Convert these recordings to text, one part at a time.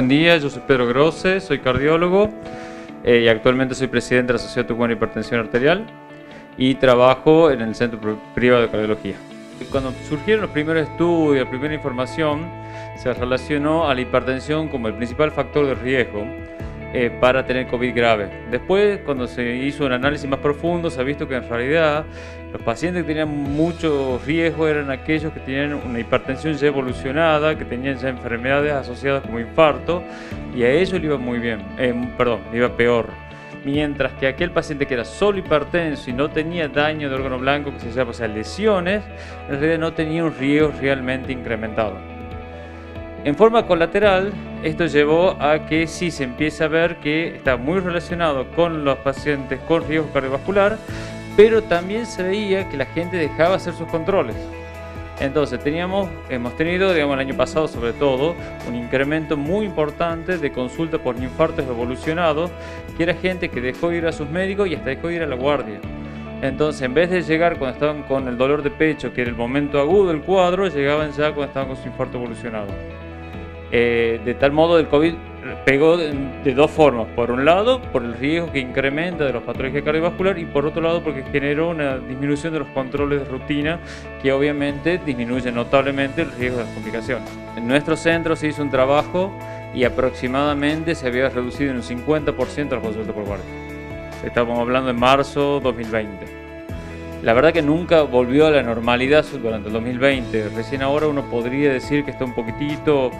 Buen día, yo soy Pedro Grosse, soy cardiólogo y actualmente soy presidente de la Sociedad Tucumana de Hipertensión Arterial y trabajo en el Centro Privado de Cardiología. Cuando surgieron los primeros estudios, la primera información, se relacionó a la hipertensión como el principal factor de riesgo para tener COVID grave. Después, cuando se hizo un análisis más profundo, se ha visto que en realidad los pacientes que tenían mucho riesgo eran aquellos que tenían una hipertensión ya evolucionada, que tenían ya enfermedades asociadas como infarto, y a ellos le iba muy bien, le iba peor. Mientras que aquel paciente que era solo hipertenso y no tenía daño de órgano blanco, que se llama, o sea, lesiones, en realidad no tenía un riesgo realmente incrementado. En forma colateral, esto llevó a que sí se empiece a ver que está muy relacionado con los pacientes con riesgo cardiovascular, pero también se veía que la gente dejaba hacer sus controles. Entonces hemos tenido, digamos, el año pasado sobre todo, un incremento muy importante de consulta por infartos evolucionados, que era gente que dejó de ir a sus médicos y hasta dejó de ir a la guardia. Entonces, en vez de llegar cuando estaban con el dolor de pecho, que era el momento agudo del cuadro, llegaban ya cuando estaban con su infarto evolucionado. De tal modo, el COVID pegó de dos formas. Por un lado, por el riesgo que incrementa de la patología cardiovascular, y por otro lado, porque generó una disminución de los controles de rutina que obviamente disminuye notablemente el riesgo de las complicaciones. En nuestro centro se hizo un trabajo y aproximadamente se había reducido en un 50% la consulta por guardia. Estamos hablando de marzo 2020. La verdad que nunca volvió a la normalidad durante el 2020. Recién ahora uno podría decir que está un poquitito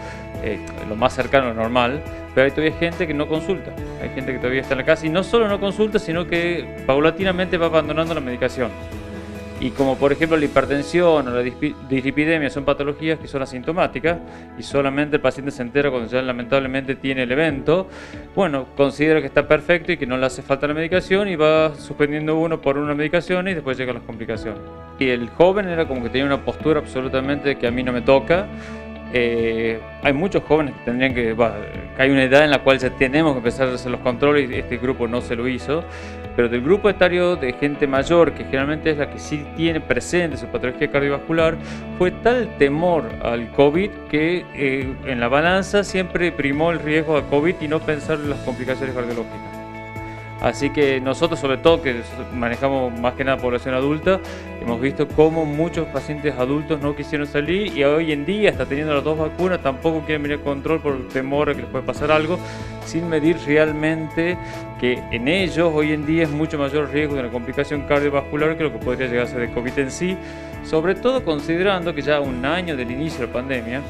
lo más cercano a lo normal, pero hay todavía gente que no consulta. Hay gente que todavía está en la casa y no solo no consulta, sino que paulatinamente va abandonando la medicación. Y como por ejemplo la hipertensión o la dislipidemia son patologías que son asintomáticas y solamente el paciente se entera cuando ya lamentablemente tiene el evento, bueno, considera que está perfecto y que no le hace falta la medicación y va suspendiendo uno por una medicación y después llegan las complicaciones. Y el joven era como que tenía una postura absolutamente que a mí no me toca. Hay muchos jóvenes que tendrían que hay una edad en la cual ya tenemos que empezar a hacer los controles y este grupo no se lo hizo, pero del grupo etario de gente mayor, que generalmente es la que sí tiene presente su patología cardiovascular, fue tal temor al COVID que en la balanza siempre primó el riesgo de COVID y no pensar en las complicaciones cardiológicas. Así que nosotros, sobre todo que manejamos más que nada población adulta, hemos visto cómo muchos pacientes adultos no quisieron salir y hoy en día, hasta teniendo las dos vacunas, tampoco quieren venir a control por temor a que les pueda pasar algo, sin medir realmente que en ellos hoy en día es mucho mayor riesgo de una complicación cardiovascular que lo que podría llegar a ser de COVID en sí, sobre todo considerando que ya un año del inicio de la pandemia,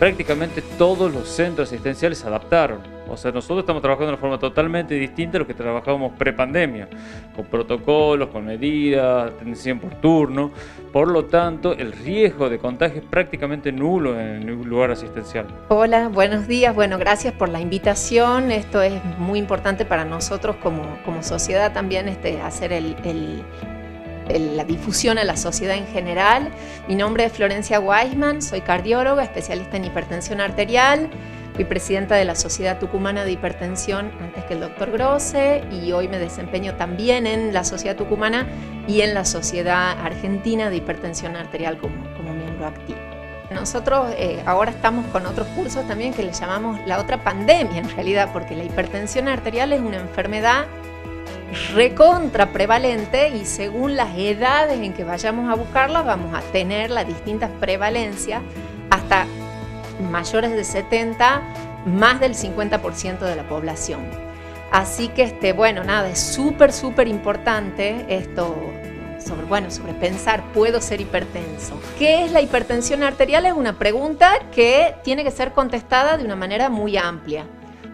prácticamente todos los centros asistenciales se adaptaron. O sea, nosotros estamos trabajando de una forma totalmente distinta a lo que trabajábamos pre-pandemia, con protocolos, con medidas, atención por turno. Por lo tanto, el riesgo de contagio es prácticamente nulo en un lugar asistencial. Hola, buenos días. Bueno, gracias por la invitación. Esto es muy importante para nosotros como sociedad también, hacer la difusión a la sociedad en general. Mi nombre es Florencia Weisman, soy cardióloga, especialista en hipertensión arterial. Fui presidenta de la Sociedad Tucumana de Hipertensión antes que el doctor Grosse y hoy me desempeño también en la Sociedad Tucumana y en la Sociedad Argentina de Hipertensión Arterial como miembro activo. Nosotros ahora estamos con otros cursos también que le llamamos la otra pandemia en realidad, porque la hipertensión arterial es una enfermedad recontra prevalente y según las edades en que vayamos a buscarla vamos a tener las distintas prevalencias hasta mayores de 70, más del 50% de la población. Así que bueno, nada, es súper importante esto sobre pensar, ¿puedo ser hipertenso? ¿Qué es la hipertensión arterial? Es una pregunta que tiene que ser contestada de una manera muy amplia.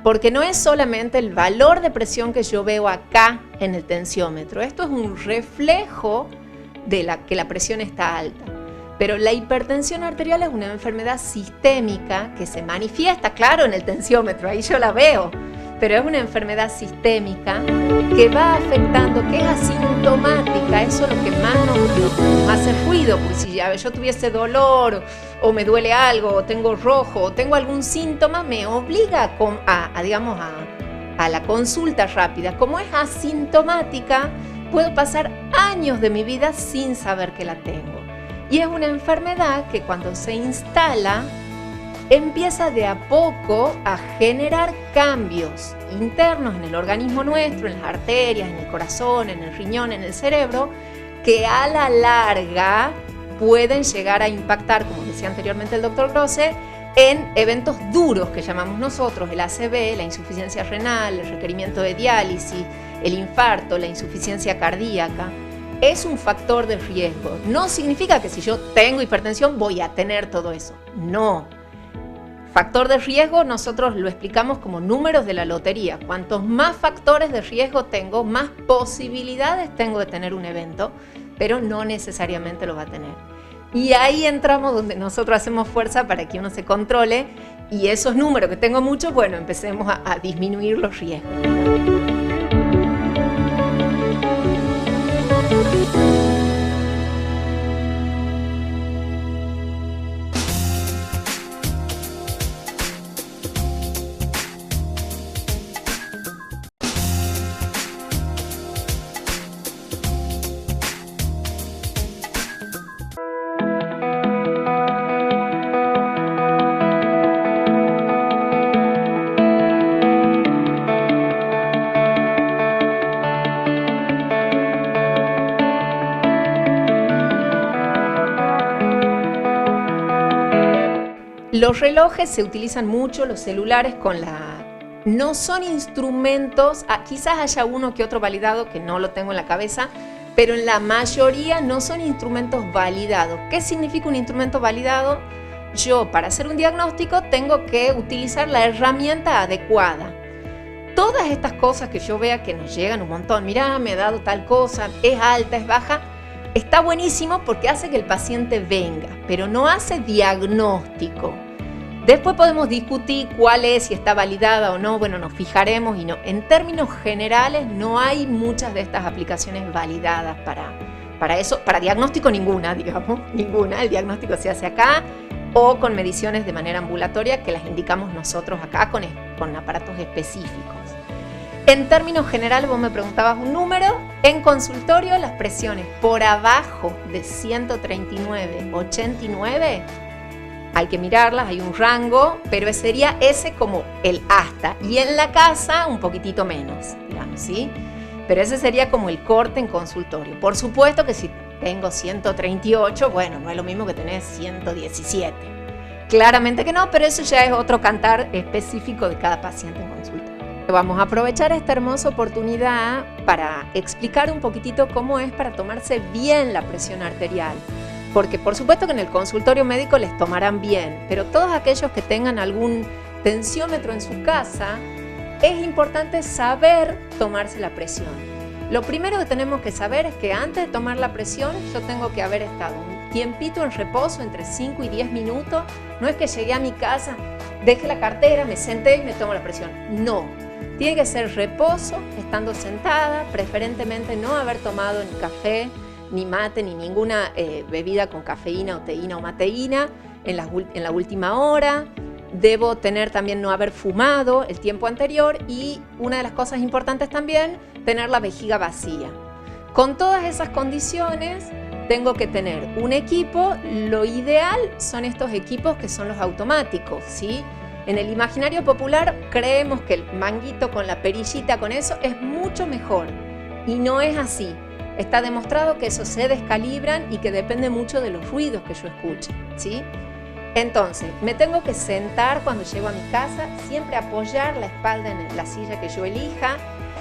Porque no es solamente el valor de presión que yo veo acá en el tensiómetro. Esto es un reflejo de que la presión está alta. Pero la hipertensión arterial es una enfermedad sistémica que se manifiesta, claro, en el tensiómetro, ahí yo la veo. Pero es una enfermedad sistémica que va afectando, que es asintomática. Eso es lo que más nos hace ruido. Pues si yo tuviese dolor o me duele algo, o tengo rojo, o tengo algún síntoma, me obliga a la consulta rápida. Como es asintomática, puedo pasar años de mi vida sin saber que la tengo. Y es una enfermedad que cuando se instala empieza de a poco a generar cambios internos en el organismo nuestro, en las arterias, en el corazón, en el riñón, en el cerebro, que a la larga pueden llegar a impactar, como decía anteriormente el doctor Grosse, en eventos duros que llamamos nosotros, el ACV, la insuficiencia renal, el requerimiento de diálisis, el infarto, la insuficiencia cardíaca. Es un factor de riesgo. No significa que si yo tengo hipertensión voy a tener todo eso. No. Factor de riesgo nosotros lo explicamos como números de la lotería. Cuantos más factores de riesgo tengo, más posibilidades tengo de tener un evento, pero no necesariamente lo va a tener. Y ahí entramos donde nosotros hacemos fuerza para que uno se controle y esos números que tengo muchos, bueno, empecemos a disminuir los riesgos. Los relojes se utilizan mucho, los celulares no son instrumentos, quizás haya uno que otro validado que no lo tengo en la cabeza, pero en la mayoría no son instrumentos validados. ¿Qué significa un instrumento validado? Yo, para hacer un diagnóstico, tengo que utilizar la herramienta adecuada. Todas estas cosas que yo vea que nos llegan un montón, mirá, me ha dado tal cosa, es alta, es baja, está buenísimo porque hace que el paciente venga, pero no hace diagnóstico. Después podemos discutir cuál es, si está validada o no, bueno, nos fijaremos y no. En términos generales no hay muchas de estas aplicaciones validadas para eso, para diagnóstico ninguna, digamos, ninguna. El diagnóstico se hace acá o con mediciones de manera ambulatoria que las indicamos nosotros acá con aparatos específicos. En términos generales, vos me preguntabas un número. En consultorio, las presiones por abajo de 139, 89, hay que mirarlas, hay un rango, pero sería ese como el hasta. Y en la casa, un poquitito menos, digamos, ¿sí? Pero ese sería como el corte en consultorio. Por supuesto que si tengo 138, bueno, no es lo mismo que tener 117. Claramente que no, pero eso ya es otro cantar específico de cada paciente en consultorio. Vamos a aprovechar esta hermosa oportunidad para explicar un poquitito cómo es para tomarse bien la presión arterial. Porque por supuesto que en el consultorio médico les tomarán bien, pero todos aquellos que tengan algún tensiómetro en su casa, es importante saber tomarse la presión. Lo primero que tenemos que saber es que antes de tomar la presión yo tengo que haber estado un tiempito en reposo entre 5 y 10 minutos. No es que llegué a mi casa, dejé la cartera, me senté y me tomo la presión. No, tiene que ser reposo, estando sentada, preferentemente no haber tomado ni café, ni mate, ni ninguna bebida con cafeína o teína o mateína en la última hora. Debo tener también no haber fumado el tiempo anterior y una de las cosas importantes también, tener la vejiga vacía. Con todas esas condiciones tengo que tener un equipo. Lo ideal son estos equipos que son los automáticos, ¿sí? En el imaginario popular creemos que el manguito con la perillita, con eso, es mucho mejor y no es así. Está demostrado que eso se descalibran y que depende mucho de los ruidos que yo escuche, ¿sí? Entonces, me tengo que sentar cuando llego a mi casa, siempre apoyar la espalda en la silla que yo elija,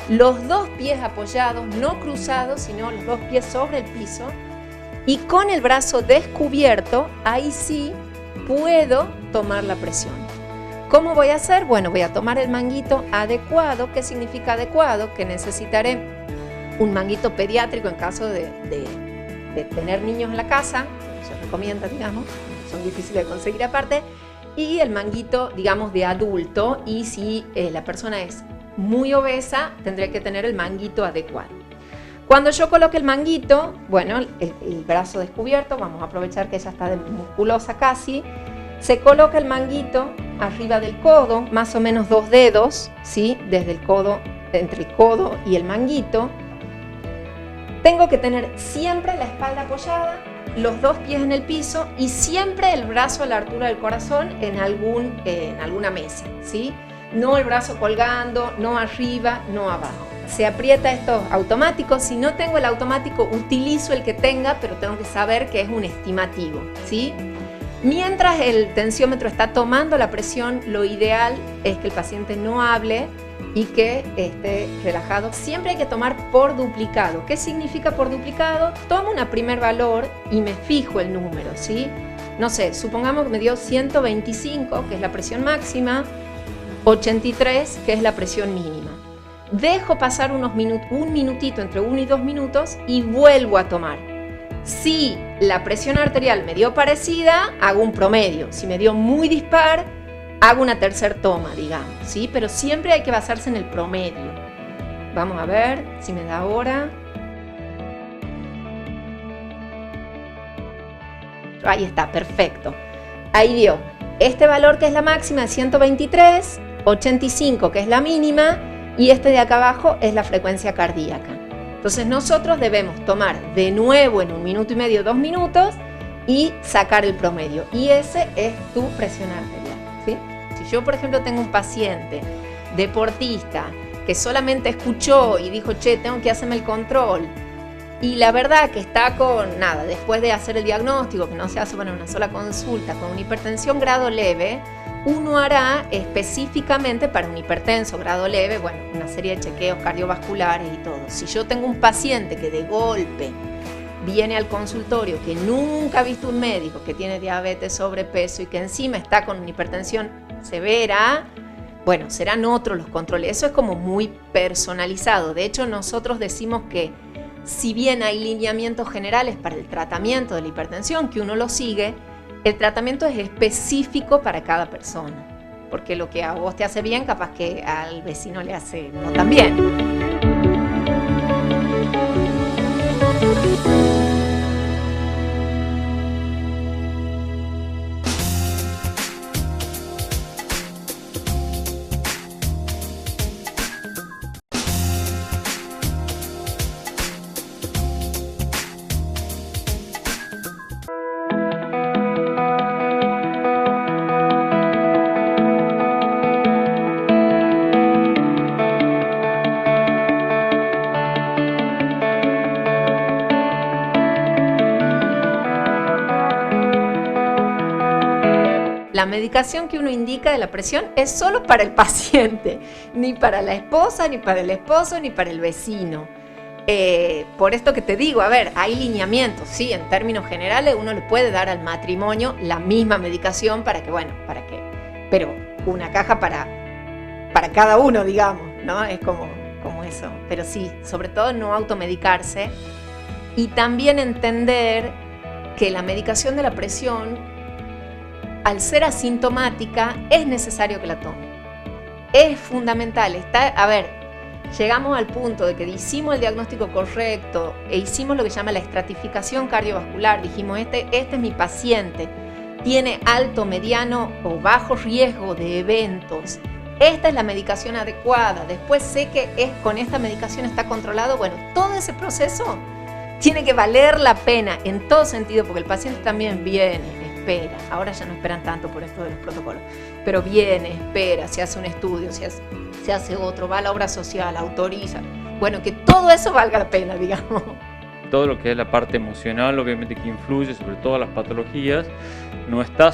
los dos pies apoyados, no cruzados, sino los dos pies sobre el piso, y con el brazo descubierto, ahí sí puedo tomar la presión. ¿Cómo voy a hacer? Bueno, voy a tomar el manguito adecuado. ¿Qué significa adecuado? Que necesitaré un manguito pediátrico en caso de tener niños en la casa, se recomienda, digamos, son difíciles de conseguir aparte, y el manguito, digamos, de adulto, y si la persona es muy obesa, tendré que tener el manguito adecuado. Cuando yo coloque el manguito, bueno, el brazo descubierto, vamos a aprovechar que ella está musculosa casi, se coloca el manguito arriba del codo, más o menos 2 dedos, ¿sí? Desde el codo, entre el codo y el manguito. Tengo que tener siempre la espalda apoyada, los dos pies en el piso y siempre el brazo a la altura del corazón en alguna mesa, ¿sí? No el brazo colgando, no arriba, no abajo. Se aprieta esto automático. Si no tengo el automático, utilizo el que tenga, pero tengo que saber que es un estimativo, ¿sí? Mientras el tensiómetro está tomando la presión, lo ideal es que el paciente no hable y que esté relajado. Siempre hay que tomar por duplicado. ¿Qué significa por duplicado? Tomo un primer valor y me fijo el número, ¿sí? No sé, supongamos que me dio 125, que es la presión máxima, 83, que es la presión mínima. Dejo pasar un minutito, entre 1 y 2 minutos, y vuelvo a tomar. Si la presión arterial me dio parecida, hago un promedio. Si me dio muy dispar, hago una tercera toma, digamos, ¿sí? Pero siempre hay que basarse en el promedio. Vamos a ver si me da ahora. Ahí está, perfecto. Ahí dio este valor que es la máxima, 123, 85 que es la mínima, y este de acá abajo es la frecuencia cardíaca. Entonces nosotros debemos tomar de nuevo en 1 minuto y medio, 2 minutos, y sacar el promedio. Y ese es tu presión arterial, ¿sí? Si yo, por ejemplo, tengo un paciente deportista que solamente escuchó y dijo, che, tengo que hacerme el control, y la verdad que está con nada, después de hacer el diagnóstico, que no se hace para una sola consulta, con una hipertensión grado leve, uno hará específicamente para un hipertenso grado leve, bueno, una serie de chequeos cardiovasculares y todo. Si yo tengo un paciente que de golpe viene al consultorio, que nunca ha visto un médico, que tiene diabetes, sobrepeso y que encima está con una hipertensión severa, bueno, serán otros los controles. Eso es como muy personalizado. De hecho, nosotros decimos que si bien hay lineamientos generales para el tratamiento de la hipertensión, que uno lo sigue, el tratamiento es específico para cada persona, porque lo que a vos te hace bien, capaz que al vecino le hace no tan bien. La medicación que uno indica de la presión es solo para el paciente, ni para la esposa, ni para el esposo, ni para el vecino. Por esto que te digo, a ver, hay lineamientos, sí, en términos generales uno le puede dar al matrimonio la misma medicación pero una caja para cada uno, digamos, ¿no? Es como eso. Pero sí, sobre todo no automedicarse y también entender que la medicación de la presión, al ser asintomática, es necesario que la tome. Es fundamental. Llegamos al punto de que hicimos el diagnóstico correcto e hicimos lo que se llama la estratificación cardiovascular. Dijimos, este es mi paciente, tiene alto, mediano o bajo riesgo de eventos. Esta es la medicación adecuada. Después sé que con esta medicación está controlado. Bueno, todo ese proceso tiene que valer la pena en todo sentido, porque el paciente también viene, espera. Ahora ya no esperan tanto por esto de los protocolos, pero viene, espera, se hace un estudio, se hace otro, va a la obra social, autoriza. Bueno, que todo eso valga la pena, digamos. Todo lo que es la parte emocional, obviamente que influye sobre todas las patologías, no está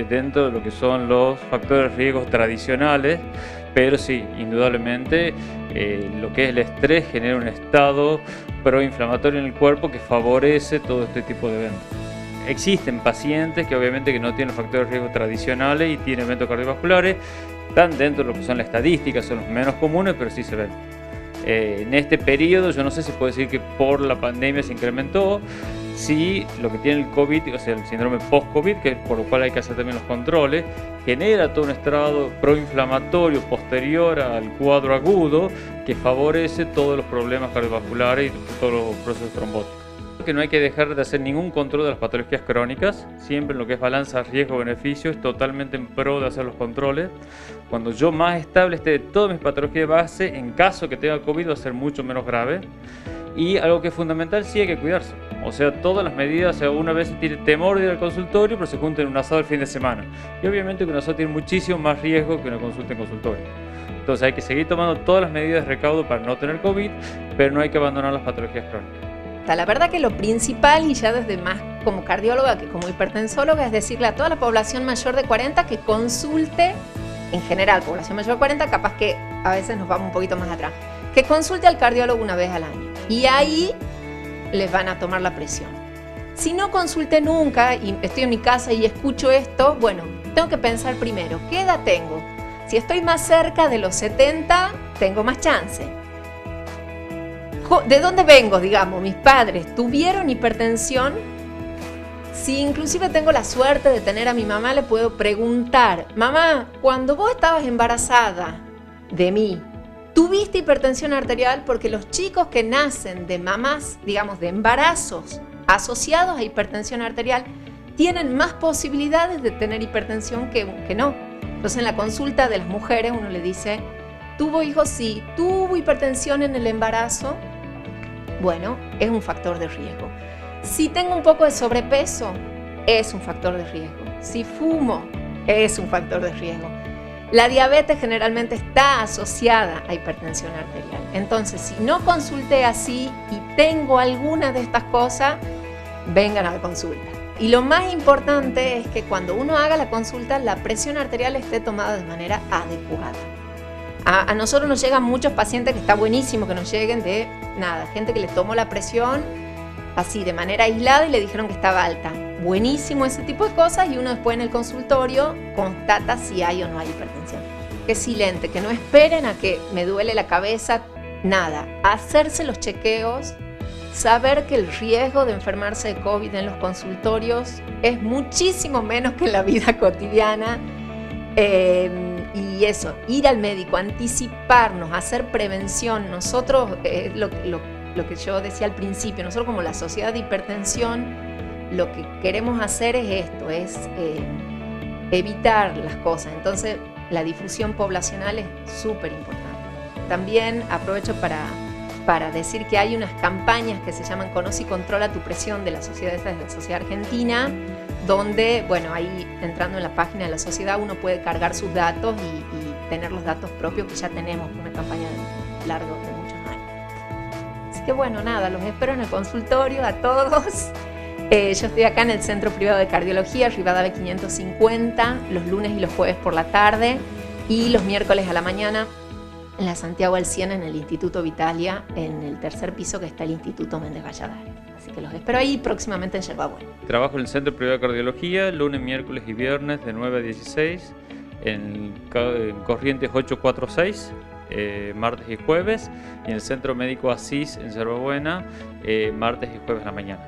dentro de lo que son los factores de riesgo tradicionales, pero sí, indudablemente lo que es el estrés genera un estado proinflamatorio en el cuerpo que favorece todo este tipo de eventos. Existen pacientes que obviamente que no tienen factores de riesgo tradicionales y tienen eventos cardiovasculares, están dentro de lo que son las estadísticas, son los menos comunes, pero sí se ven. En este periodo, yo no sé si puedo decir que por la pandemia se incrementó, sí, lo que tiene el COVID, o sea, el síndrome post-COVID, que por lo cual hay que hacer también los controles, genera todo un estado proinflamatorio posterior al cuadro agudo que favorece todos los problemas cardiovasculares y todos los procesos trombóticos. Que no hay que dejar de hacer ningún control de las patologías crónicas, siempre en lo que es balanza riesgo-beneficio es totalmente en pro de hacer los controles. Cuando yo más estable esté de todas mis patologías de base, en caso que tenga COVID va a ser mucho menos grave. Y algo que es fundamental, sí hay que cuidarse. O sea, todas las medidas, o sea, una vez tiene temor de ir al consultorio, pero se junta en un asado el fin de semana. Y obviamente que un asado tiene muchísimo más riesgo que una consulta en consultorio. Entonces hay que seguir tomando todas las medidas de recaudo para no tener COVID, pero no hay que abandonar las patologías crónicas. La verdad que lo principal, y ya desde más como cardióloga que como hipertensóloga, es decirle a toda la población mayor de 40 que consulte, en general, población mayor de 40, capaz que a veces nos vamos un poquito más atrás, que consulte al cardiólogo una vez al año. Y ahí les van a tomar la presión. Si no consulté nunca y estoy en mi casa y escucho esto, bueno, tengo que pensar primero, ¿qué edad tengo? Si estoy más cerca de los 70, tengo más chance. ¿De dónde vengo, digamos? Mis padres tuvieron hipertensión. Si inclusive tengo la suerte de tener a mi mamá, le puedo preguntar, mamá, cuando vos estabas embarazada de mí, ¿tuviste hipertensión arterial? Porque los chicos que nacen de mamás, digamos, de embarazos asociados a hipertensión arterial, tienen más posibilidades de tener hipertensión que no. Entonces en la consulta de las mujeres uno le dice, ¿tuvo hijos? Sí. ¿Tuvo hipertensión en el embarazo? Bueno, es un factor de riesgo. Si tengo un poco de sobrepeso, es un factor de riesgo. Si fumo, es un factor de riesgo. La diabetes generalmente está asociada a hipertensión arterial. Entonces, si no consulté así y tengo alguna de estas cosas, vengan a la consulta. Y lo más importante es que cuando uno haga la consulta, la presión arterial esté tomada de manera adecuada. A nosotros nos llegan muchos pacientes, que está buenísimo que nos lleguen de nada, gente que le tomó la presión así de manera aislada y le dijeron que estaba alta. Buenísimo ese tipo de cosas, y uno después en el consultorio constata si hay o no hay hipertensión. Que silente, que no esperen a que me duele la cabeza, nada. Hacerse los chequeos, saber que el riesgo de enfermarse de COVID en los consultorios es muchísimo menos que en la vida cotidiana. Y eso, ir al médico, anticiparnos, hacer prevención. Nosotros, lo que yo decía al principio, nosotros como la Sociedad de Hipertensión, lo que queremos hacer es esto, es evitar las cosas. Entonces, la difusión poblacional es súper importante. También aprovecho para decir que hay unas campañas que se llaman Conoce y Controla tu Presión de la Sociedad Argentina, donde, bueno, ahí entrando en la página de la sociedad uno puede cargar sus datos y tener los datos propios que ya tenemos, una campaña larga de muchos años. Así que bueno, nada, los espero en el consultorio a todos. Yo estoy acá en el Centro Privado de Cardiología, Rivadavia 550, los lunes y los jueves por la tarde y los miércoles a la mañana en la Santiago del Cien, en el Instituto Vitalia, en el tercer piso que está el Instituto Méndez Valladares. Así que los espero ahí próximamente en Yerba Buena. Trabajo en el Centro Privado de Cardiología, lunes, miércoles y viernes de 9 a 16, en Corrientes 846, martes y jueves, y en el Centro Médico Asís en Yerba Buena, martes y jueves a la mañana.